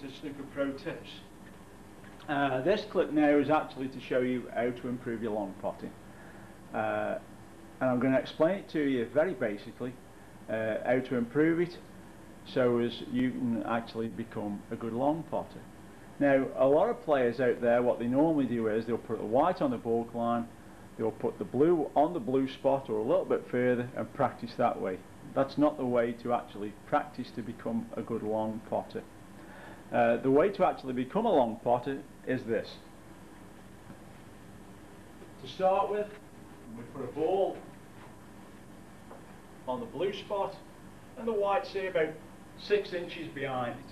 to Snooker Pro Tips. This clip now is actually to show you how to improve your long potting. And I'm going to explain it to you very basically, how to improve it so as you can actually become a good long potter. Now, a lot of players out there, what they normally do is they'll put the white on the baulk line, they'll put the blue on the blue spot or a little bit further and practice that way. That's not the way to actually practice to become a good long potter. The way to actually become a long potter is this. To start with, we put a ball on the blue spot and the white, say, about 6 inches behind it.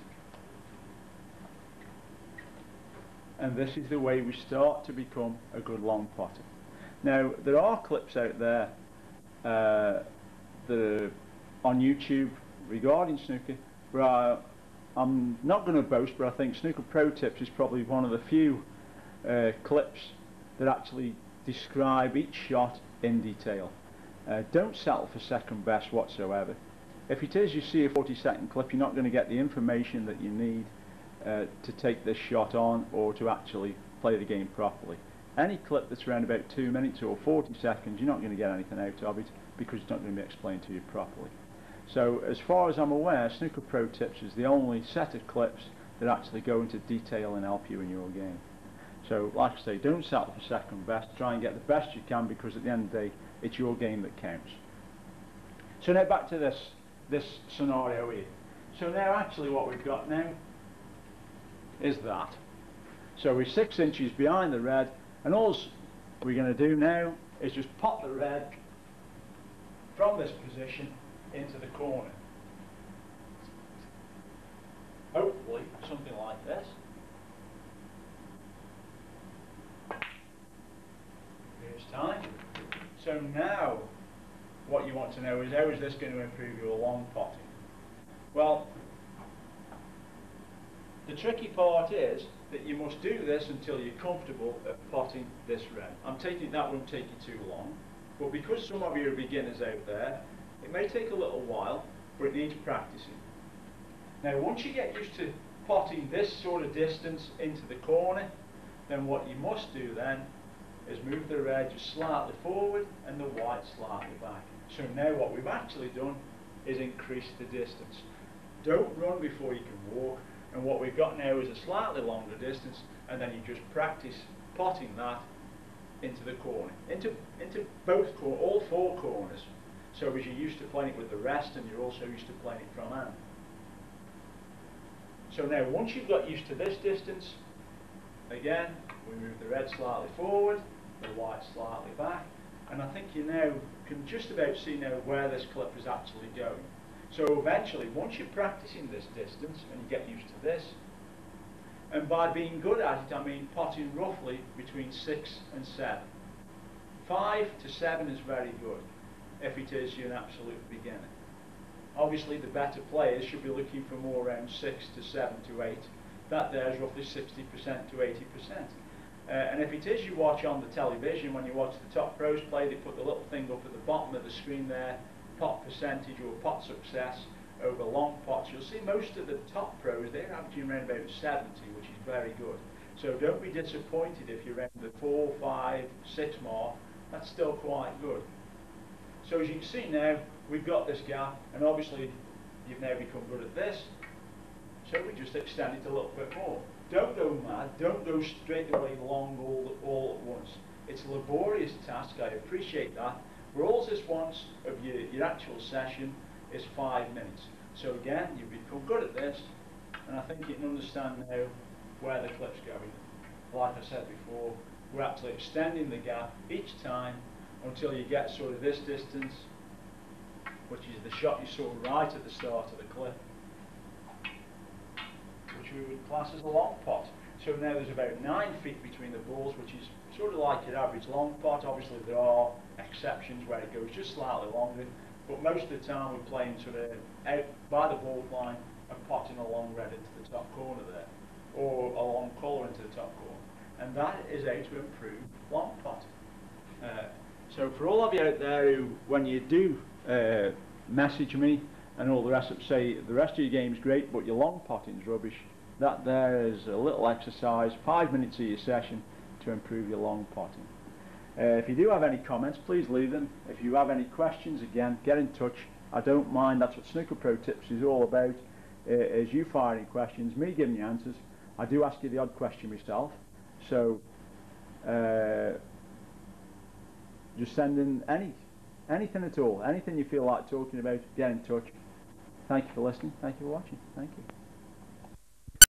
And this is the way we start to become a good long potter. Now, there are clips out there that are on YouTube regarding snooker where I'm not going to boast, but I think Snooker Pro Tips is probably one of the few clips that actually describe each shot in detail. Don't settle for second best whatsoever. If it is you see a 40-second clip, you're not going to get the information that you need to take this shot on or to actually play the game properly. Any clip that's around about 2 minutes or 40 seconds, you're not going to get anything out of it because it's not going to be explained to you properly. So as far as I'm aware, Snooker Pro Tips is the only set of clips that actually go into detail and help you in your game. So like I say, don't settle for second best, try and get the best you can because at the end of the day, it's your game that counts. So now back to this scenario here. So now actually what we've got now is that. So we're 6 inches behind the red, and all we're going to do now is just pop the red from this position into the corner. Hopefully something like this. Here's time. So now what you want to know is, how is this going to improve your long potting? Well, the tricky part is that you must do this until you're comfortable at potting this red. I'm taking it that won't take you too long, but because some of you are beginners out there, it may take a little while, but it needs practicing. Now once you get used to potting this sort of distance into the corner, then what you must do then is move the red just slightly forward and the white slightly back. So now what we've actually done is increase the distance. Don't run before you can walk, and what we've got now is a slightly longer distance, and then you just practice potting that into the corner, into both all 4 corners. So as you're used to playing it with the rest, and you're also used to playing it from hand. So now once you've got used to this distance, again we move the red slightly forward, the white slightly back, and I think you now can just about see now where this clip is actually going. So eventually, once you're practicing this distance and you get used to this, and by being good at it I mean potting roughly between 6 and 7. 5 to 7 is very good if it is you're an absolute beginner. Obviously the better players should be looking for more around 6 to 7 to 8. That there is roughly 60% to 80%. And if it is you watch on the television, when you watch the top pros play, they put the little thing up at the bottom of the screen there, pot percentage or pot success over long pots. You'll see most of the top pros, they're averaging around about 70, which is very good. So don't be disappointed if you're around the 4, 5, 6 mark. That's still quite good. So as you can see now, we've got this gap, and obviously you've now become good at this, so we just extend it a little bit more. Don't go mad, don't go straight away long all at once. It's a laborious task, I appreciate that, but all this wants of your actual session is 5 minutes. So again, you've become good at this, and I think you can understand now where the clip's going. Like I said before, we're actually extending the gap each time until you get sort of this distance, which is the shot you saw right at the start of the clip, which we would class as a long pot. So now there's about 9 feet between the balls, which is sort of like your average long pot. Obviously there are exceptions where it goes just slightly longer, but most of the time we're playing sort of out by the ball line and potting a long red into the top corner there, or a long colour into the top corner. And that is how to improve long potting. So for all of you out there who, when you do message me and all the rest of say the rest of your game's great but your long potting's rubbish, that there is a little exercise, 5 minutes of your session to improve your long potting. If you do have any comments, please leave them. If you have any questions, again, get in touch. I don't mind. That's what Snooker Pro Tips is all about, is you firing questions, me giving you answers. I do ask you the odd question myself, so just send in anything at all, anything you feel like talking about, get in touch. Thank you for listening. Thank you for watching. Thank you.